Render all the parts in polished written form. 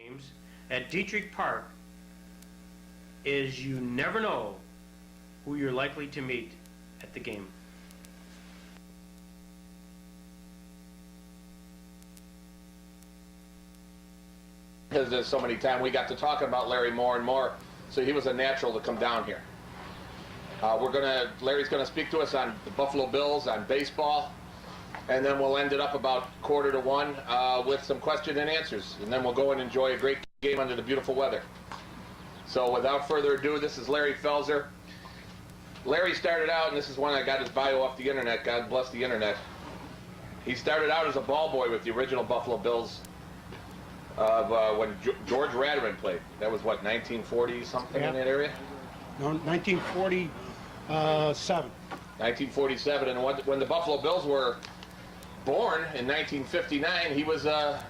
games at Dietrich Park is you never know who you're likely to meet at the game. Because there's so many times we got to talking about Larry more and more, so he was a natural to come down here. Larry's gonna speak to us on the Buffalo Bills, on baseball, and then we'll end it up about 1:45 with some question and answers, and then we'll go and enjoy a great game under the beautiful weather. So without further ado, this is Larry Felser. Larry started out, and this is when I got his bio off the internet, God bless the internet. He started out as a ball boy with the original Buffalo Bills when George Ratterman played. That was what, 1940 something in that area? No, 1947. 1947, and when the Buffalo Bills were born in 1959, he was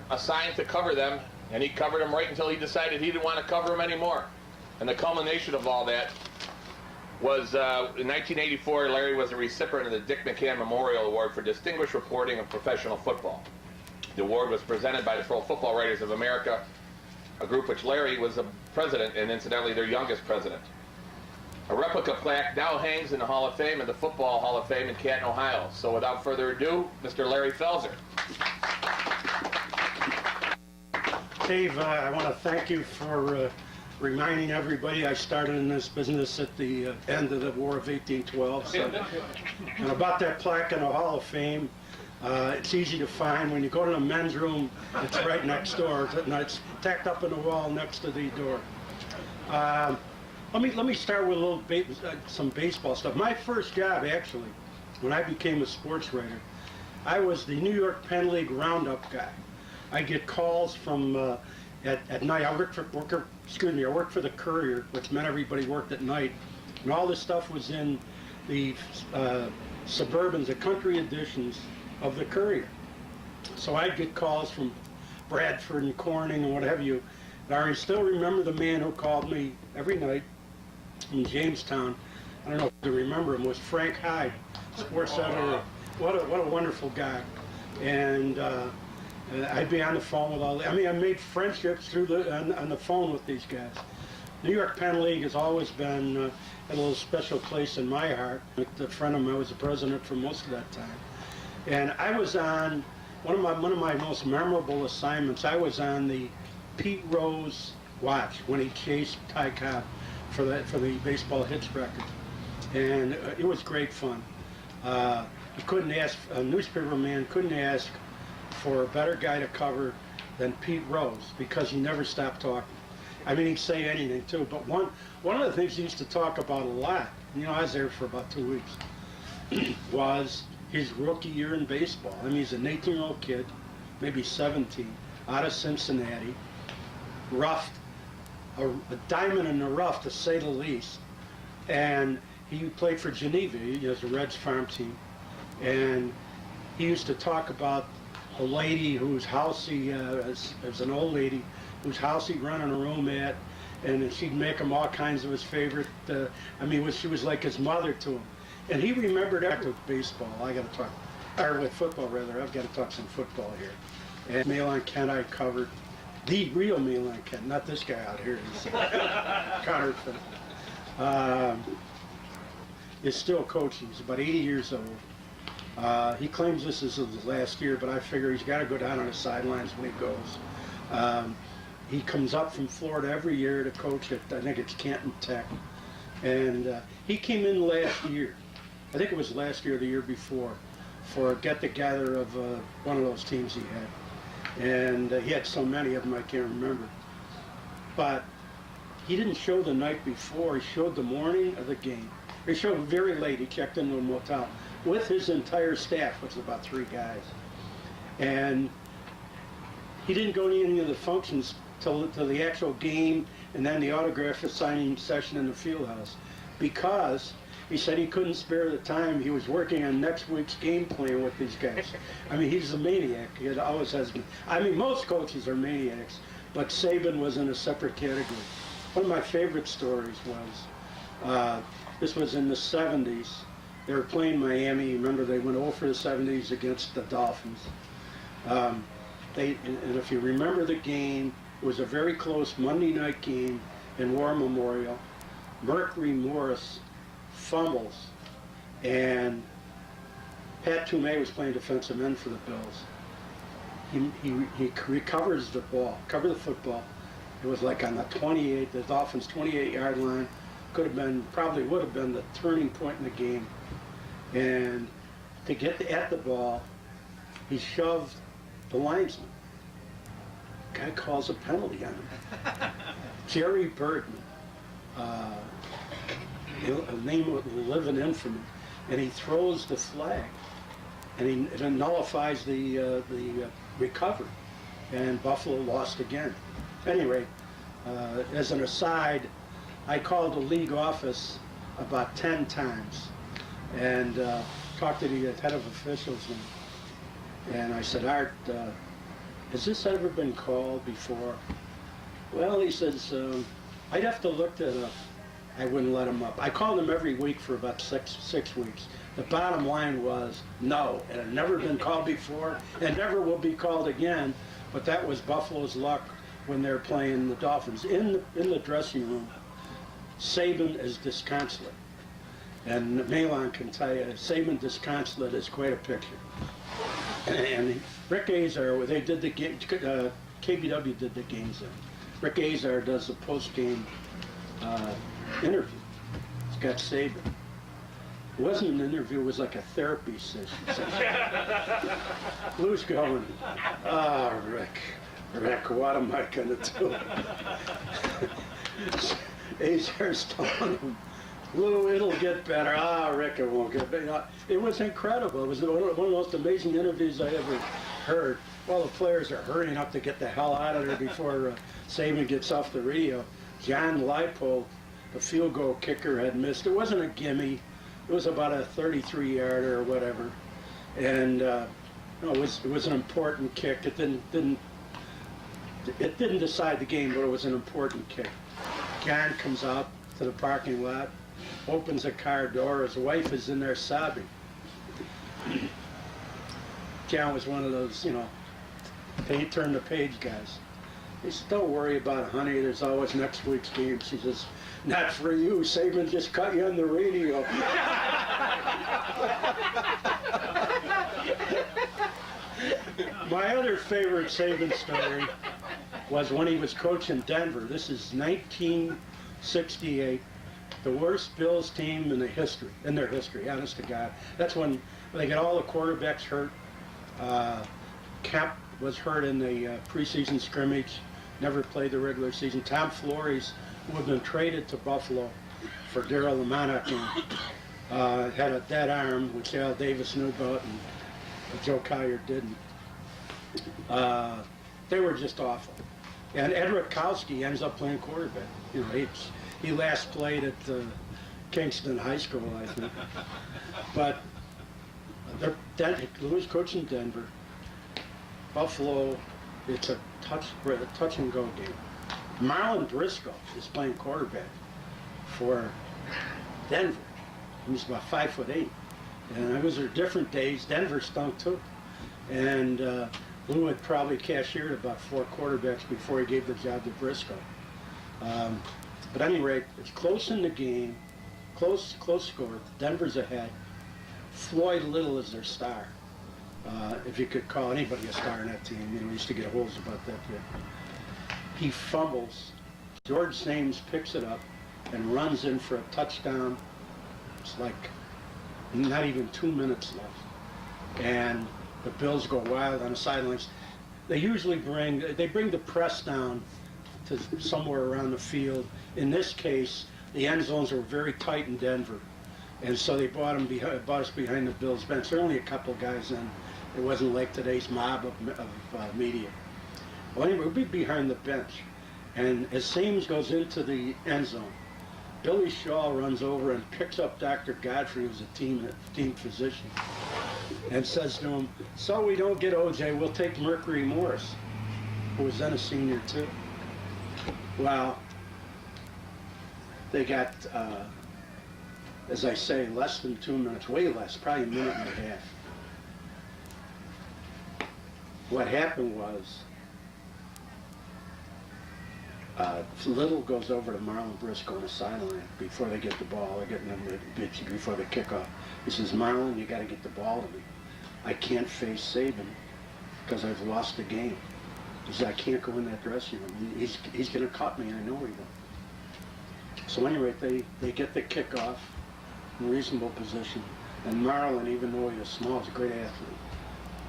assigned to cover them, and he covered them right until he decided he didn't want to cover them anymore. And the culmination of all that was in 1984, Larry was a recipient of the Dick McCann Memorial Award for Distinguished Reporting of Professional Football. The award was presented by the Pro Football Writers of America, a group which Larry was the president and incidentally their youngest president. A replica plaque now hangs in the Hall of Fame, in the Football Hall of Fame in Canton, Ohio. So without further ado, Mr. Larry Felser. Dave, I want to thank you for reminding everybody I started in this business at the end of the War of 1812. So, and about that plaque in the Hall of Fame, it's easy to find. When you go to the men's room, it's right next door. It's tacked up in the wall next to the door. Let me start with a little some baseball stuff. My first job, actually, when I became a sports writer, I was the New York Penn League roundup guy. I get calls from at night. I worked for the Courier, which meant everybody worked at night, and all this stuff was in the Suburbans, the country editions of the Courier. So I'd get calls from Bradford and Corning and what have you. And I still remember the man who called me every night in Jamestown. I don't know if you remember him. Was Frank Hyde, sports editor. What a wonderful guy. And I'd be on the phone with all. I made friendships through on the phone with these guys. New York Penn League has always been a little special place in my heart. A friend of mine was the president for most of that time, and I was on one of my most memorable assignments. I was on the Pete Rose watch when he chased Ty Cobb for the baseball hits record, and it was great fun. You couldn't ask, a newspaper man couldn't ask for a better guy to cover than Pete Rose, because he never stopped talking. He'd say anything too, but one of the things he used to talk about a lot, I was there for about 2 weeks, was his rookie year in baseball. He's an 18-year-old kid, maybe 17, out of Cincinnati, roughed, a diamond in the rough, to say the least. And he played for Geneva. He has a Reds farm team. And he used to talk about a lady whose house he, as an old lady, whose house he'd run in a room at, and she'd make him all kinds of his favorite, she was like his mother to him. And he remembered that with baseball. Or with football, rather. I've got to talk some football here. And Mail on Kent I covered. The real Mail on Kent, not this guy out here. He's counterfeit. Is still coaching. He's about 80 years old. He claims this is his last year, but I figure he's got to go down on the sidelines when he goes. He comes up from Florida every year to coach at, I think it's Canton Tech. And he came in last year. I think it was last year or the year before, for a get-together of one of those teams he had. And he had so many of them I can't remember. But he didn't show the night before. He showed the morning of the game. He showed very late. He checked into a motel with his entire staff, which was about 3 guys. And he didn't go to any of the functions till the actual game and then the autograph signing session in the field house, because he said he couldn't spare the time. He was working on next week's game plan with these guys. He's a maniac. He always has been. Most coaches are maniacs, but Saban was in a separate category. One of my favorite stories was, this was in the 70s. They were playing Miami. Remember, they went 0 for the 70s against the Dolphins. And if you remember the game, It was a very close Monday night game in War Memorial. Mercury Morris fumbles, and Pat Toomey was playing defensive end for the Bills. He recovers the ball, covered the football. It was like on the 28, the Dolphins' 28-yard line. Could have been, probably would have been the turning point in the game. And to get at the ball, he shoved the linesman. Guy calls a penalty on him. Jerry Birdman, a name that will live in infamy, and he throws the flag, and it nullifies the recovery, and Buffalo lost again. Anyway, as an aside, I called the league office about 10 times and talked to the head of officials, and I said, Art, has this ever been called before? Well, he says, I'd have to look that up. I wouldn't let him up. I called him every week for about six weeks. The bottom line was no, it had never been called before and never will be called again, but that was Buffalo's luck when they're playing the Dolphins. In the dressing room, Saban is disconsolate. And Malon can tell you, Saban disconsolate is quite a picture. And Rick Azar, they did the game, KBW did the games then. Rick Azar does the post-game interview. He's got Saban. It wasn't an interview, it was like a therapy session. Lou's going, Rick, what am I going to do? Azar's telling him, Lou, it'll get better. Rick, it won't get better. It was incredible. It was one of the most amazing interviews I ever heard. While the players are hurrying up to get the hell out of there before Saban gets off the radio. John Leipold, the field goal kicker, had missed. It wasn't a gimme. It was about a 33-yarder or whatever. And it was an important kick. It didn't decide the game, but it was an important kick. John comes out to the parking lot, opens a car door. His wife is in there sobbing. John was one of those, turn the page guys. He said, don't worry about it, honey. There's always next week's game. She says, not for you. Saban just cut you on the radio. My other favorite Saban story was when he was coaching Denver. This is 1968. The worst Bills team in their history, honest to God. That's when they got all the quarterbacks hurt. Kemp was hurt in the preseason scrimmage, never played the regular season. Tom Flores, who had been traded to Buffalo for Darryl LeMonick, had a dead arm, which Al Davis knew about, and Joe Collier didn't. They were just awful. And Ed Rutkowski ends up playing quarterback. He last played at Kingston High School, I think. But Lou's coaching Denver. Buffalo, it's a touch and go game. Marlon Briscoe is playing quarterback for Denver. He was about 5'8", and those are different days. Denver stunk too, and Lou had probably cashiered about 4 quarterbacks before he gave the job to Briscoe. But at any rate, it's close in the game, close score. Denver's ahead. Floyd Little is their star. If you could call anybody a star in that team, we used to get holes about that. He fumbles. George Sames picks it up and runs in for a touchdown. It's like not even 2 minutes left. And the Bills go wild on the sidelines. They usually bring the press down to somewhere around the field. In this case, the end zones were very tight in Denver. And so they brought us behind the Bills bench. There were only a couple of guys in. It wasn't like today's mob of media. Well, anyway, we'll be behind the bench. And as Sames goes into the end zone, Billy Shaw runs over and picks up Dr. Godfrey, who's a team physician, and says to him, so we don't get OJ, we'll take Mercury Morris, who was then a senior too. Well, they got, as I say, less than 2 minutes, way less, probably a minute and a half. What happened was Little goes over to Marlon Briscoe on the sideline before they get the ball. They're getting them before the kickoff. He says, Marlon, you got to get the ball to me. I can't face Saban because I've lost the game. He says, I can't go in that dressing room. He's going to cut me. I know he will. So anyway, they get the kickoff in reasonable position. And Marlon, even though he was small, is a great athlete.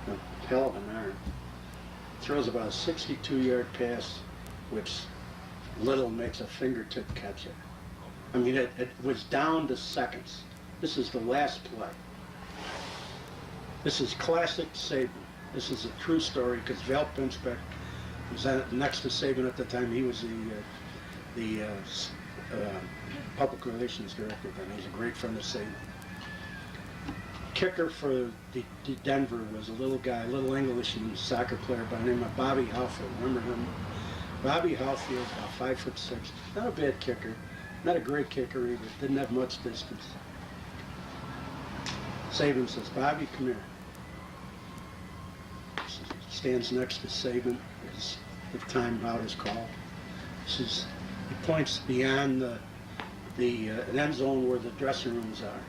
A hell of an arm. Throws about a 62-yard pass, which Little makes a fingertip catch it. I mean, it was down to seconds. This is the last play. This is classic Saban. This is a true story because Val Pinspeck was next to Saban at the time. He was the public relations director then. He was a great friend of Saban. Kicker for the Denver was a little guy, a little Englishman soccer player by the name of Bobby Halfield. Remember him? Bobby Halfield, about 5'6", not a bad kicker, not a great kicker either, didn't have much distance. Saban says, Bobby, come here. Stands next to Saban as the timeout is called. He points beyond the end zone where the dressing rooms are.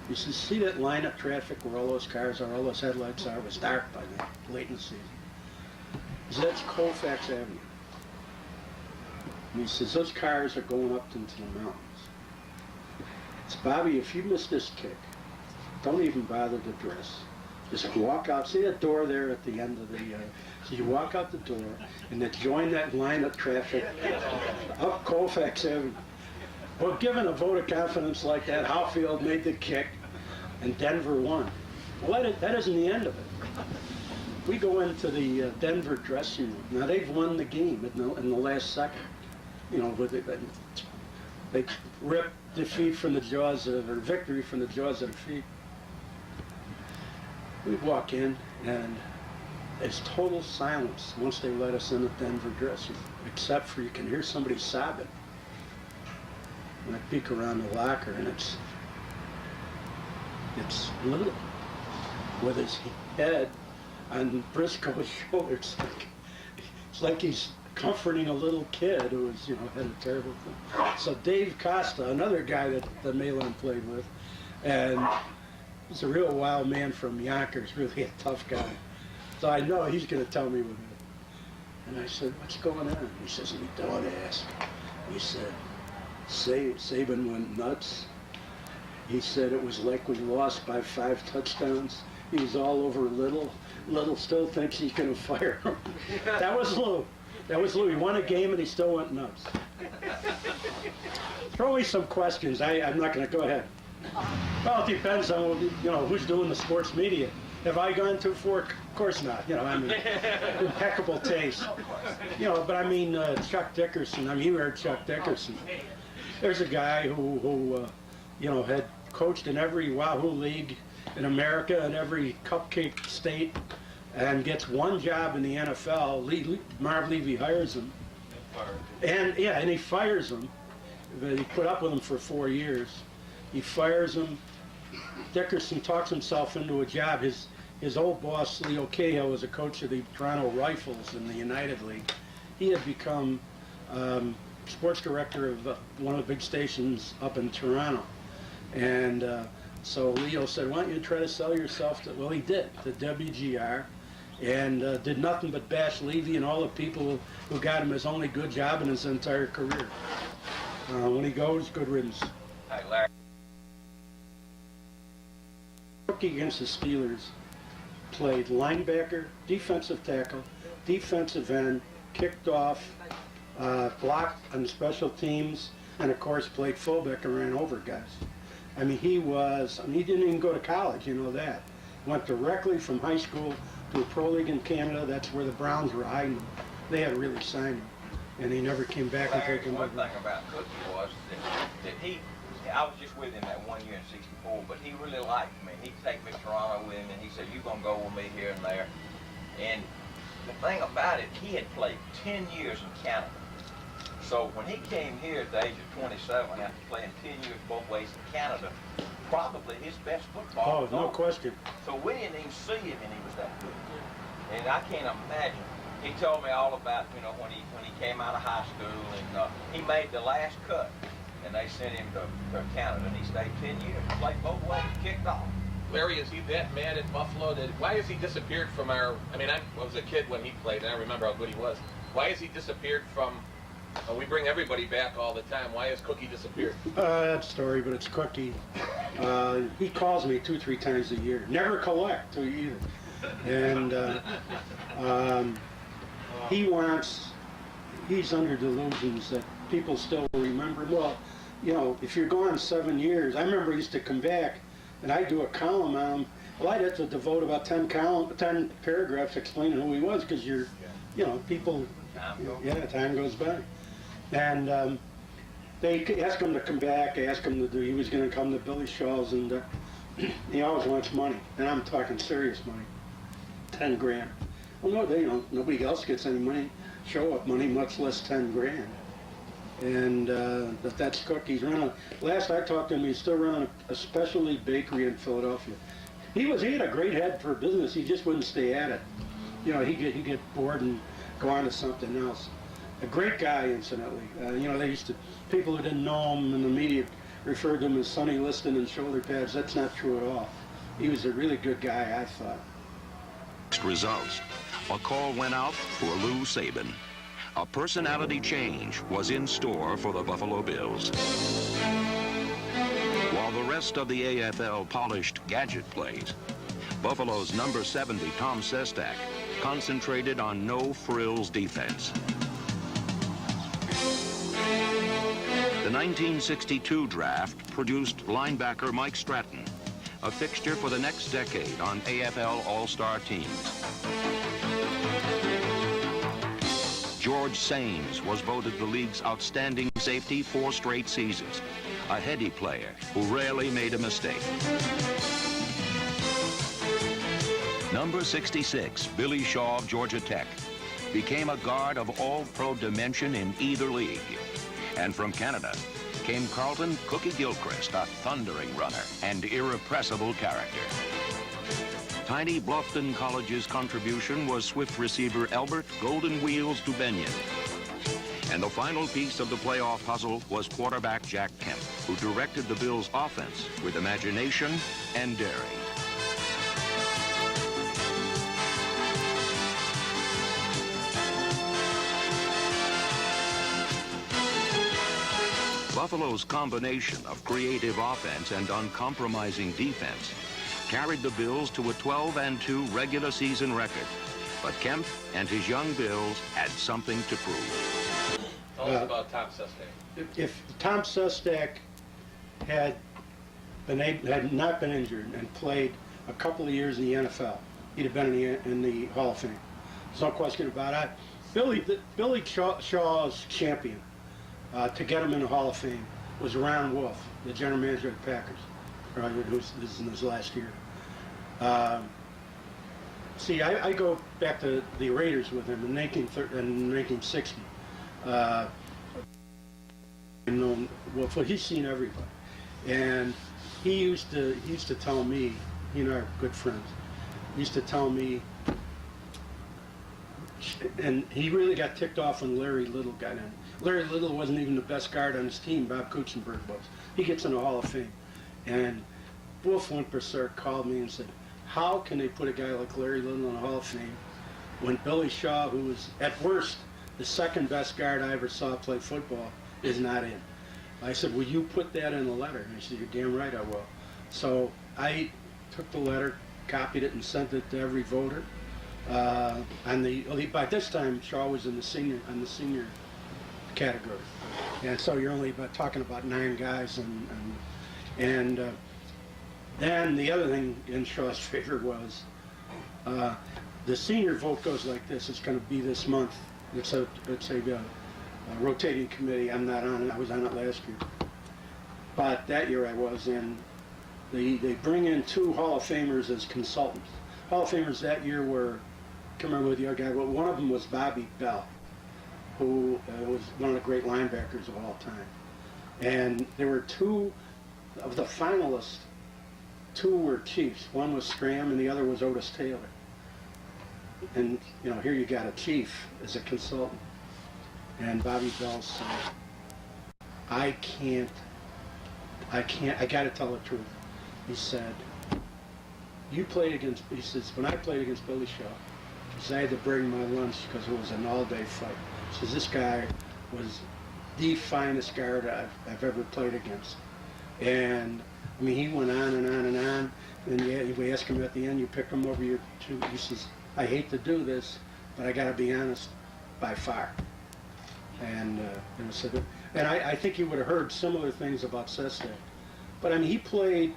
He says, see that line of traffic where all those cars are, all those headlights are? It was dark by then, late in the season. He says, that's Colfax Avenue. And he says, those cars are going up into the mountains. It's Bobby, if you miss this kick, don't even bother to dress. Just walk out. See that door there at the end of the... so you walk out the door and then join that line of traffic up Colfax Avenue. Well, given a vote of confidence like that, Halfield made the kick and Denver won. Well, that isn't the end of it. We go into the Denver dressing room. Now, they've won the game in the last second. You know, they ripped defeat from the jaws of, or victory from the jaws of defeat. We walk in, and it's total silence once they let us in the Denver dressing room, except for you can hear somebody sobbing. And I peek around the locker, and it's Little with his head on Briscoe's shoulder. It's like he's comforting a little kid who was, had a terrible thing. So Dave Costa, another guy that Malin played with, and he's a real wild man from Yonkers, really a tough guy. So I know he's going to tell me what happened. And I said, what's going on? He says, you don't ask. He said, Saban went nuts. He said it was like we lost by 5 touchdowns. He was all over Little. Little still thinks he's going to fire him. That was Lou. He won a game and he still went nuts. Throw me some questions. I'm not going to go ahead. Well, it depends on who's doing the sports media. Have I gone too far? Of course not. Impeccable taste. But I mean Chuck Dickerson. You heard Chuck Dickerson. There's a guy who had coached in every Wahoo league in America and every cupcake state, and gets one job in the NFL. Marv Levy hires him, and he fires him. But he put up with him for 4 years. He fires him. Dickerson talks himself into a job. His old boss, Leo Cahill, was a coach of the Toronto Rifles in the United League. He had become sports director of one of the big stations up in Toronto. And so Leo said, why don't you try to sell yourself to, well, he did, to WGR, and did nothing but bash Levy and all the people who got him his only good job in his entire career. When he goes, good riddance. Hi, Larry. Rookie against the Steelers, played linebacker, defensive tackle, defensive end, kicked off, blocked on special teams, and of course played fullback and ran over guys. He didn't even go to college, that. Went directly from high school to a pro league in Canada. That's where the Browns were hiding him. They had really signed him, and he never came back and taken over. One thing about Cookie was that I was just with him that 1 year in '64, but he really liked me. He'd take me to Toronto with him, and he said, you're going to go with me here and there. And the thing about it, he had played 10 years in Canada. So when he came here at the age of 27, after playing 10 years both ways in Canada, probably his best football was no over. question. So we didn't even see him, and he was that good. And I can't imagine he told me all about, you know, when he came out of high school, and he made the last cut, and they sent him to Canada, and he stayed 10 years, played both ways, kicked off. Larry, is he that mad at Buffalo? Why has he disappeared from our... I mean, I was a kid when he played, and I remember how good he was. Why has he disappeared from... we bring everybody back all the time. Why has Cookie disappeared? That story, but it's Cookie. He calls me 2-3 times a year. Never collect either. And he's under delusions that people still remember. Well, you know, if you're gone 7 years, I remember he used to come back, and I'd do a column on him. Well, I'd have to devote about 10 paragraphs explaining who he was, because you know, people, time goes by. And they asked him to come back, he was going to come to Billy Shaw's, and he always wants money, and I'm talking serious money, 10 grand. Well, no, nobody else gets any money, show-up money, much less 10 grand. And that's Cook. He's running. Last I talked to him, he's still running a specialty bakery in Philadelphia. He had a great head for business. He just wouldn't stay at it. You know, he'd get bored and go on to something else. A great guy, incidentally. You know, people who didn't know him in the media referred to him as Sonny Liston and shoulder pads. That's not true at all. He was a really good guy, I thought. Results. A call went out for Lou Saban. A personality change was in store for the Buffalo Bills. While the rest of the AFL polished gadget plays, Buffalo's number 70, Tom Sestak, concentrated on no-frills defense. The 1962 draft produced linebacker Mike Stratton, a fixture for the next decade on AFL All-Star teams. George Sains was voted the league's outstanding safety 4 straight seasons, a heady player who rarely made a mistake. Number 66, Billy Shaw of Georgia Tech, became a guard of all-pro dimension in either league. And from Canada came Carlton Cookie Gilchrist, a thundering runner and irrepressible character. Tiny Bluffton College's contribution was swift receiver Albert Golden Wheels Dubenian. And the final piece of the playoff puzzle was quarterback Jack Kemp, who directed the Bills' offense with imagination and daring. Buffalo's combination of creative offense and uncompromising defense carried the Bills to a 12-2 regular season record. But Kemp and his young Bills had something to prove. Tell us about Tom Sestak. If Tom Sestak had not been injured and played a couple of years in the NFL, he'd have been in the Hall of Fame. There's no question about it. Billy Shaw's champion to get him in the Hall of Fame was Ron Wolf, the general manager of the Packers, who's this is in his last year. See, I go back to the Raiders with him in 1960. Well, he's seen everybody, and he used to tell me, he and I are good friends. He used to tell me, and he really got ticked off when Larry Little got in. Larry Little wasn't even the best guard on his team. Bob Kutzenberg was. He gets in the Hall of Fame, and Wolf Wimpersar called me and said, how can they put a guy like Larry Little in the Hall of Fame when Billy Shaw, who was at worst the second best guard I ever saw play football, is not in? I said, will you put that in the letter? And he said, you're damn right I will. So I took the letter, copied it, and sent it to every voter. By this time, Shaw was in the senior category, and so you're only talking about 9 guys, and then the other thing in Shaw's favor was the senior vote goes like this. It's going to be this month. It's a rotating committee. I'm not on it. I was on it last year, but that year I was, and they bring in 2 Hall of Famers as consultants. Hall of Famers that year were, I can't remember who the other guy, but one of them was Bobby Bell, who was one of the great linebackers of all time. And there were 2 of the finalists. 2 were Chiefs. One was Stram and the other was Otis Taylor. and you know, here you got a chief as a consultant, and Bobby Bell said, I got to tell the truth. He said, he says, when I played against Billy Shaw, he said, I had to bring my lunch because it was an all-day fight. He says, this guy was the finest guard I've ever played against. And, I mean, he went on and on and on. And we asked him at the end, you pick him over your two. He says, I hate to do this, but I got to be honest, by far. And I think he would have heard similar things about Sestak. But I mean, he played,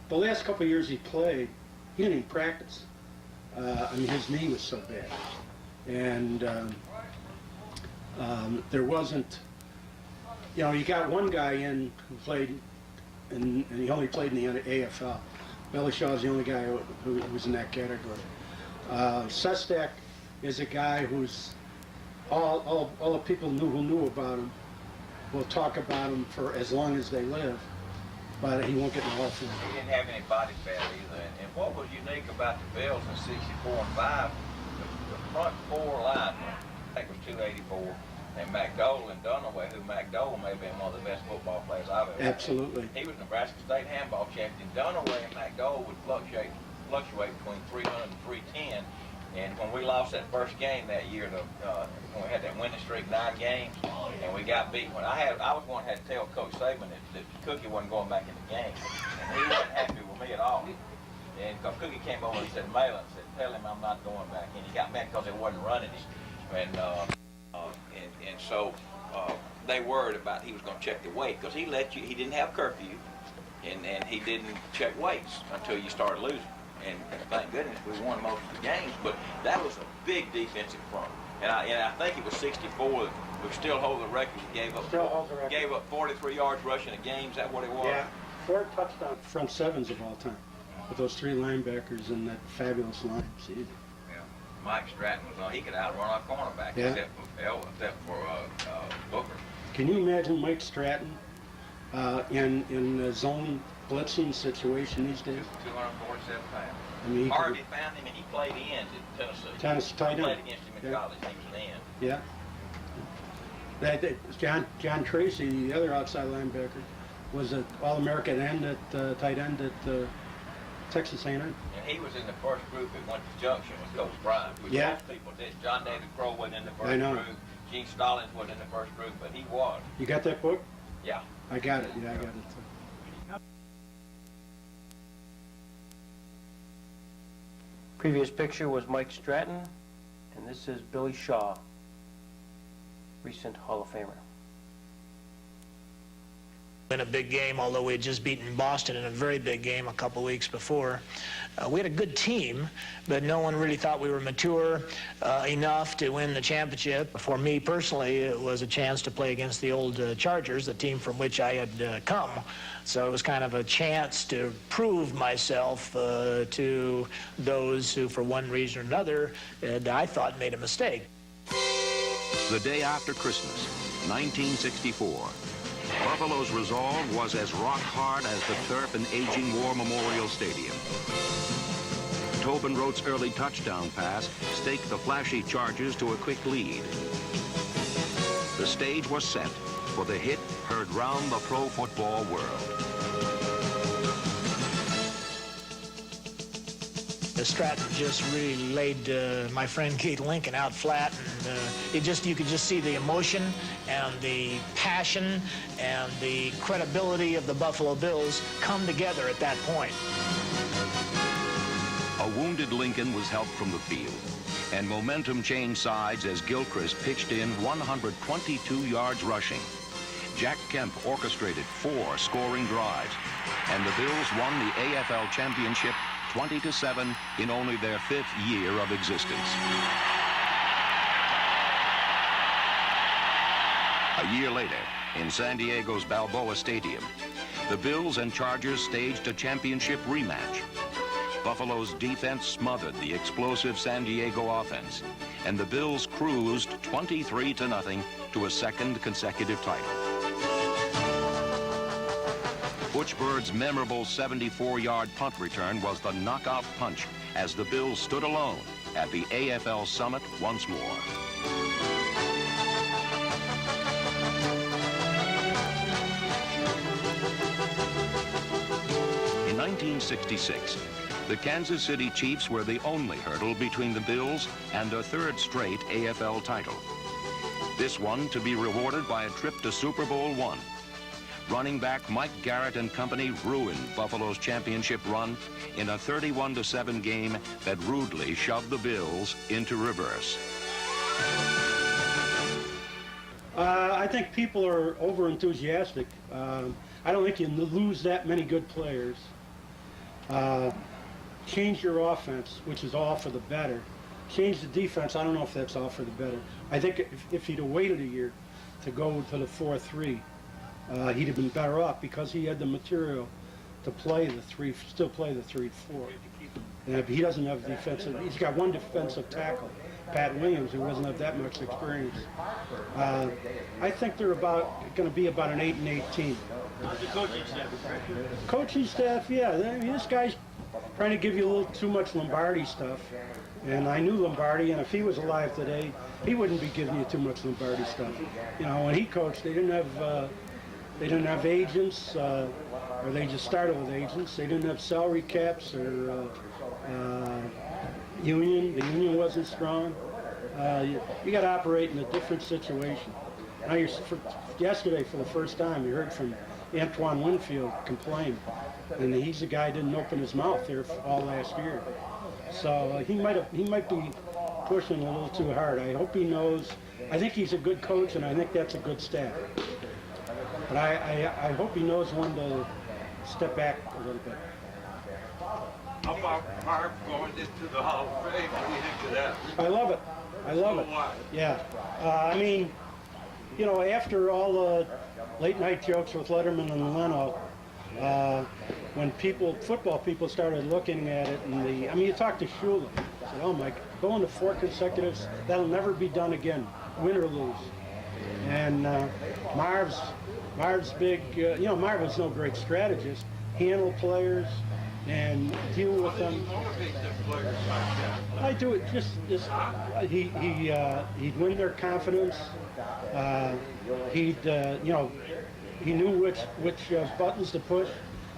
the last couple of years he played, he didn't even practice. I mean, his knee was so bad. And there wasn't, you know, you got one guy in who played, and he only played in the AFL. Billy Shaw's the only guy who was in that category. Sestak is a guy who's, all the people who knew about him will talk about him for as long as they live, but he won't get in the Hall of Fame. He didn't have any body fat either. And what was unique about the Bills in 64 and 5, the front four linemen, I think it was 284, and McDowell and Dunaway, who McDowell may have been one of the best football players I've ever Absolutely. He was Nebraska State handball champion. Dunaway and McDowell would fluctuate between 300 and 310. And when we lost that first game that year, when we had that winning streak, 9 games, and we got beat, I was one that had to tell Coach Saban that Cookie wasn't going back in the game, and he wasn't happy with me at all. And because Cookie came over and said, Malin said, tell him I'm not going back in. He got mad because they wasn't running him, and so they worried about he was going to check the weight because he didn't have curfew, and he didn't check weights until you started losing. And thank goodness we won most of the games, but that was a big defensive front. And I think it was 64 that we still hold the record. He gave up 43 yards rushing a game. Is that what it was? Yeah, 4 touchdown front sevens of all time, with those 3 linebackers and that fabulous line. See? Yeah. Mike Stratton was on. He could outrun our cornerback, Yeah. except for Booker. Can you imagine Mike Stratton in a zone blitzing situation these days? 247 pounds. I mean, Harvey found him and he played ends in Tennessee. Tennessee tight end. He played against him in college. He was an end. Yeah. John Tracy, the other outside linebacker, was an All-American end at tight end at Texas A&M. And he was in the first group that went to Junction with Coach Bryant, which Yeah. most people did. John David Crow wasn't in the I first know. group. Gene Stallings wasn't in the first group, but he was. You got that book? Yeah. I got it. Yeah, I got it. Previous picture was Mike Stratton, and this is Billy Shaw, recent Hall of Famer. In a big game, although we had just beaten Boston in a very big game a couple weeks before. We had a good team, but no one really thought we were mature enough to win the championship. For me personally, it was a chance to play against the old Chargers, the team from which I had come. So it was kind of a chance to prove myself to those who, for one reason or another, I thought made a mistake. The day after Christmas, 1964. Buffalo's resolve was as rock hard as the turf in aging War Memorial Stadium. Tobin Rote's early touchdown pass staked the flashy Chargers to a quick lead. The stage was set for the hit heard round the pro football world. Stratton just really laid my friend Keith Lincoln out flat, and you could just see the emotion and the passion and the credibility of the Buffalo Bills come together at that point. A wounded Lincoln was helped from the field, and momentum changed sides as Gilchrist pitched in 122 yards rushing. Jack Kemp orchestrated 4 scoring drives, and the Bills won the AFL championship 20-7 in only their 5th year of existence. A year later, in San Diego's Balboa Stadium, the Bills and Chargers staged a championship rematch. Buffalo's defense smothered the explosive San Diego offense, and the Bills cruised 23-0 to a 2nd consecutive title. Butch Bird's memorable 74-yard punt return was the knockout punch as the Bills stood alone at the AFL Summit once more. In 1966, the Kansas City Chiefs were the only hurdle between the Bills and a third straight AFL title. This one to be rewarded by a trip to Super Bowl I. Running back Mike Garrett and company ruined Buffalo's championship run in a 31-7 game that rudely shoved the Bills into reverse. I think people are over-enthusiastic. I don't think you lose that many good players. Change your offense, which is all for the better. Change the defense, I don't know if that's all for the better. I think if he'd have waited a year to go to the 4-3, he'd have been better off because he had the material to play the still play the 3-4. He doesn't have defensive, he's got one defensive tackle, Pat Williams, who doesn't have that much experience. I think they're going to be about an 8-8 team. The coaching staff. Coaching staff, yeah. I mean, this guy's trying to give you a little too much Lombardi stuff. And I knew Lombardi, and if he was alive today, he wouldn't be giving you too much Lombardi stuff. You know, when he coached, they didn't have agents, or they just started with agents. They didn't have salary caps or union. The union wasn't strong. You got to operate in a different situation. Now, yesterday, for the first time, you heard from Antoine Winfield complain, and he's the guy who didn't open his mouth there all last year. So he might be pushing a little too hard. I hope he knows. I think he's a good coach, and I think that's a good staff. But I hope he knows when to step back a little bit. How about Marv going into the Hall of Fame? What do you think of that? I love it. I love it. Yeah. I mean, you know, after all the late night jokes with Letterman and Leno, when football people started looking at it, I mean, you talk to Shula, said, oh my, going to 4 consecutives, that'll never be done again, win or lose. And Marv's big, you know, Marv was no great strategist, handle players and deal with them. I do it just he'd win their confidence. You know, he knew which buttons to push,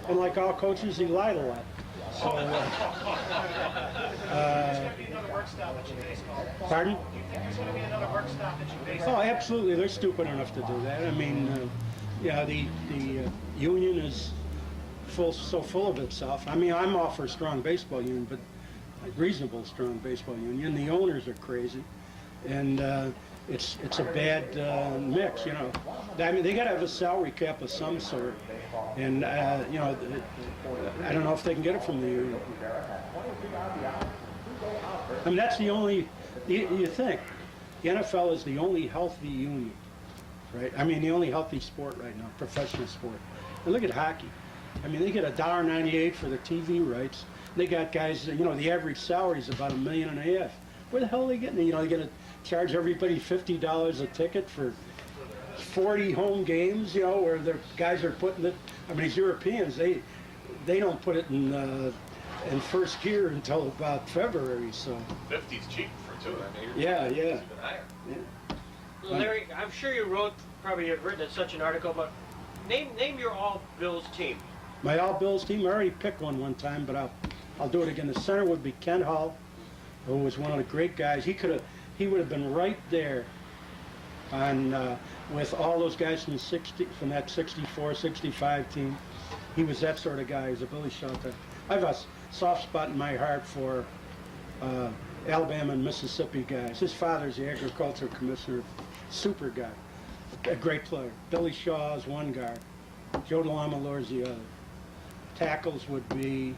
and like all coaches, he lied a lot. So, pardon? Do you think there's going to be another work stoppage in baseball? Oh, absolutely. They're stupid enough to do that. I mean, yeah, the union is so full of itself. I mean, I'm all for a strong baseball union, but a reasonable strong baseball union. The owners are crazy, and it's a bad mix, you know. I mean, they got to have a salary cap of some sort, and you know, I don't know if they can get it from the union. I mean, that's the only. You think the NFL is the only healthy union, right? I mean, the only healthy sport right now, professional sport. And look at hockey. I mean, they get $1.98 for their TV rights. They got guys, you know, the average salary is about $1.5 million. Where the hell are they getting? You know, they got to charge everybody $50 a ticket for 40 home games, you know, where the guys are putting it. I mean, these Europeans, they don't put it in first gear until about February. So 50's cheap for 2. I mean, yeah. Even higher. Yeah. Larry, I'm sure you probably have written such an article, but name your all Bills team. My all Bills team, I already picked one time, but I'll do it again. The center would be Ken Hull, who was one of the great guys. He would have been right there on with all those guys from that 64, 65 team. He was that sort of guy. He was a Billy Shaw type. I have a soft spot in my heart for Alabama and Mississippi guys. His father's the agriculture commissioner, super guy, a great player. Billy Shaw is one guard. Joe DeLamalore is the other. Tackles would be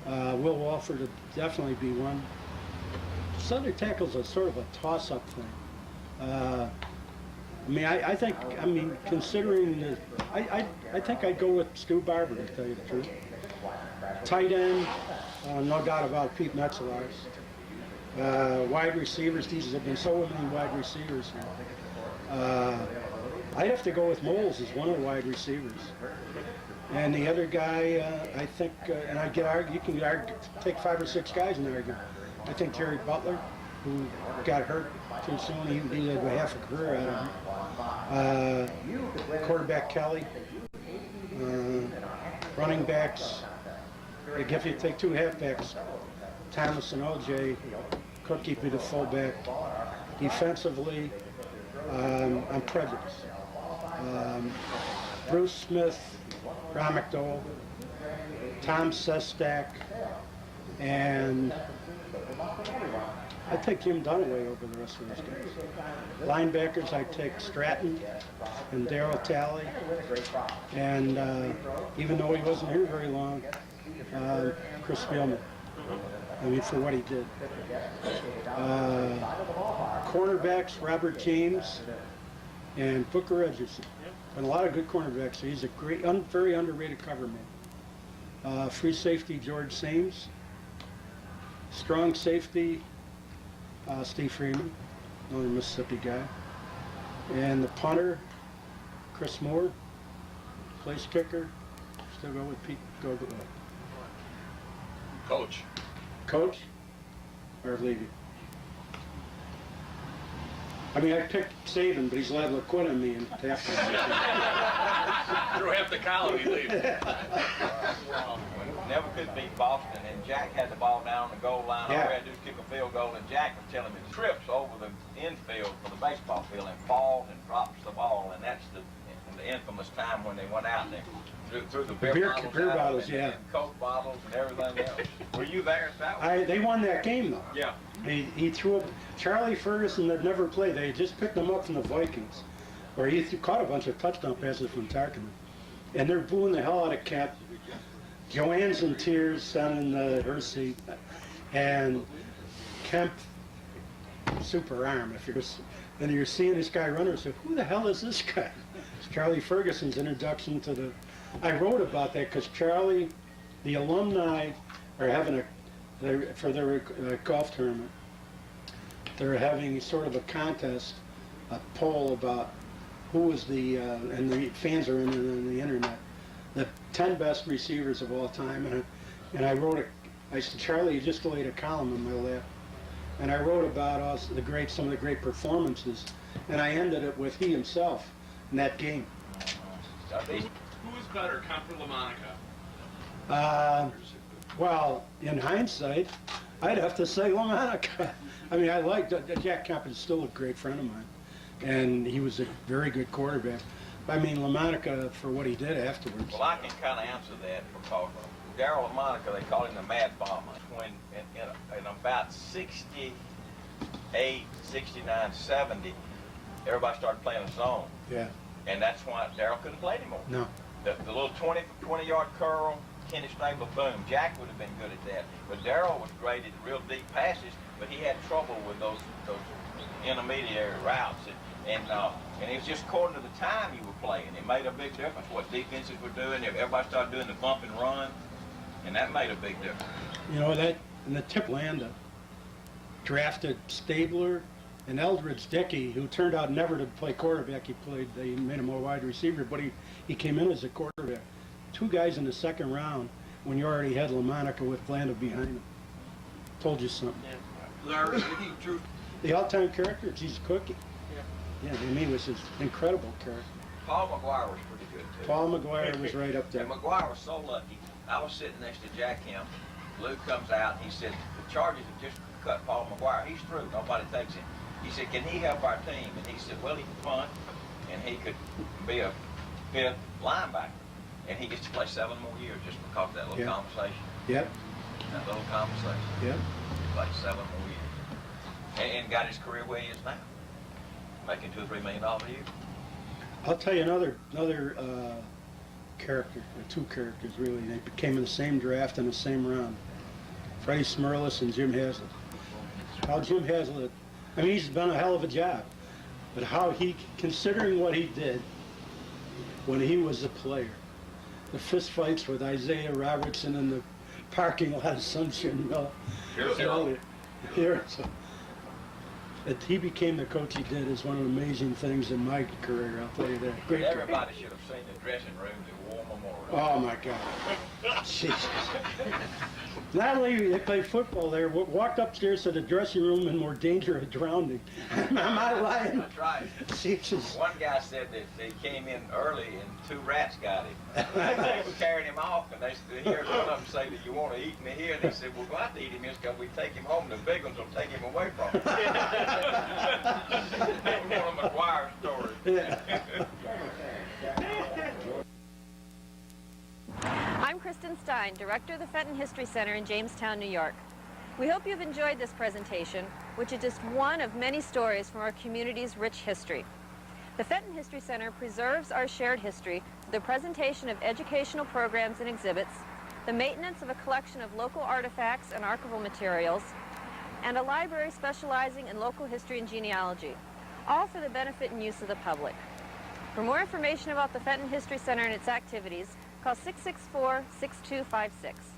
Will Walford would definitely be one. Southern tackles are sort of a toss-up thing. I mean, I think, considering I think I'd go with Stu Barber, to tell you the truth. Tight end, no doubt about it, Pete Metzelaars. Wide receivers, these have been so many wide receivers here. I'd have to go with Moles as one of the wide receivers. And the other guy, I think, and you can take 5 or 6 guys and argue. I think Jerry Butler, who got hurt too soon, he had half a career out of him. Quarterback Kelly. Running backs, if you take two halfbacks, Thomas and O.J., Cookie be the fullback. Defensively, I'm prejudiced. Bruce Smith, Ron McDowell, Tom Sestak, and I take Jim Dunaway over the rest of those guys. Linebackers, I take Stratton and Darryl Talley, and even though he wasn't here very long, Chris Spielman. I mean, for what he did. Cornerbacks, Robert James and Booker Edgerson. And a lot of good cornerbacks. So he's a great, very underrated cover man. Free safety, George Sames. Strong safety, Steve Freeman, another Mississippi guy. And the punter, Chris Moore. Place kicker, still go with Pete Gogol. Coach. Coach or Levy? I mean, I picked Saban, but he's liable to quit on me and half Threw half the colony leave. Never could beat Boston, and Jack had the ball down the goal line. All Yeah. we had to do was kick a field goal, and Jack was telling me he trips over the infield for the baseball field and falls and drops the ball, and that's the infamous time when they went out and they threw the beer bottles, yeah. and Coke bottles and everything else. Were you there at that one? They won that game, though. Yeah. He threw up. Charlie Ferguson had never played. They had just picked him up from the Vikings, where he caught a bunch of touchdown passes from Tarkman. And they're booing the hell out of Kemp. Joanne's in tears down in her seat. And Kemp, super arm. And you're seeing this guy run, and say, who the hell is this guy? It's Charlie Ferguson's introduction to the... I wrote about that because Charlie, the alumni are having for their golf tournament, they're having sort of a contest, a poll about who is the, and the fans are in on the internet, the 10 best receivers of all time. And I wrote I said, Charlie, you just laid a column in my lap. And I wrote about some of the great performances. And I ended it with he himself in that game. Who is better, Kemp or LaMonica? Well, in hindsight, I'd have to say LaMonica. I mean, I liked Jack Kemp is still a great friend of mine, and he was a very good quarterback. I mean, LaMonica for what he did afterwards. Well, I can kind of answer that because Darryl LaMonica, they called him the Mad Bomber. When in about 68, 69, 70, everybody started playing a zone. Yeah. And that's why Darryl couldn't play anymore. No. The little 20-yard curl, Kenny Stable, boom. Jack would have been good at that. But Darryl was great at real deep passes, but he had trouble with those intermediary routes. And it was just according to the time you were playing. It made a big difference what defenses were doing. Everybody started doing the bump and run, and that made a big difference. You know, that in the Tip Landa drafted Stabler and Eldridge Dickey, who turned out never to play quarterback. They made him a wide receiver, but he came in as a quarterback. 2 guys in the second round when you already had LaMonica with Landa behind him. Told you something. Larry, he drew. The all-time character, Jesus Cookie. Yeah, to me was his incredible character. Paul McGuire was pretty good, too. Paul McGuire was right up there. And McGuire was so lucky. I was sitting next to Jack Kemp. Luke comes out, he said, the Chargers have just cut Paul McGuire. He's through. Nobody takes him. He said, can he help our team? And he said, well, he can punt, and he could be a 5th linebacker. And he gets to play 7 more years just because of that little conversation. Yep. That little conversation. Yep. He played 7 more years. And got his career where he is now. Making $2 or $3 million a year. I'll tell you another character, or 2 characters really. They came in the same draft in the same round. Freddie Smirlis and Jim Haslett. How Jim Haslett, I mean, he's done a hell of a job, but how he, considering what he did when he was a player, the fist fights with Isaiah Robertson in the parking lot of Sunshine Mill. Here's Harold. Here, so that he became the coach he did is one of the amazing things in my career, I'll tell you that. Great. Everybody should have seen the dressing rooms at War Memorial. Oh my God. Jesus. Not only they play football there, walk upstairs to the dressing room in more danger of drowning. Am I lying? That's right. Jesus. One guy said that he came in early and 2 rats got him. They were carrying him off, and they heard one of them say that you want to eat me here, and he said, we'll go out to eat him here because we take him home. The big ones will take him away from him. That was one of McGuire's stories. Yeah. I'm Kristen Stein, Director of the Fenton History Center in Jamestown, New York. We hope you've enjoyed this presentation, which is just one of many stories from our community's rich history. The Fenton History Center preserves our shared history through the presentation of educational programs and exhibits, the maintenance of a collection of local artifacts and archival materials, and a library specializing in local history and genealogy, all for the benefit and use of the public. For more information about the Fenton History Center and its activities, call 664-6256.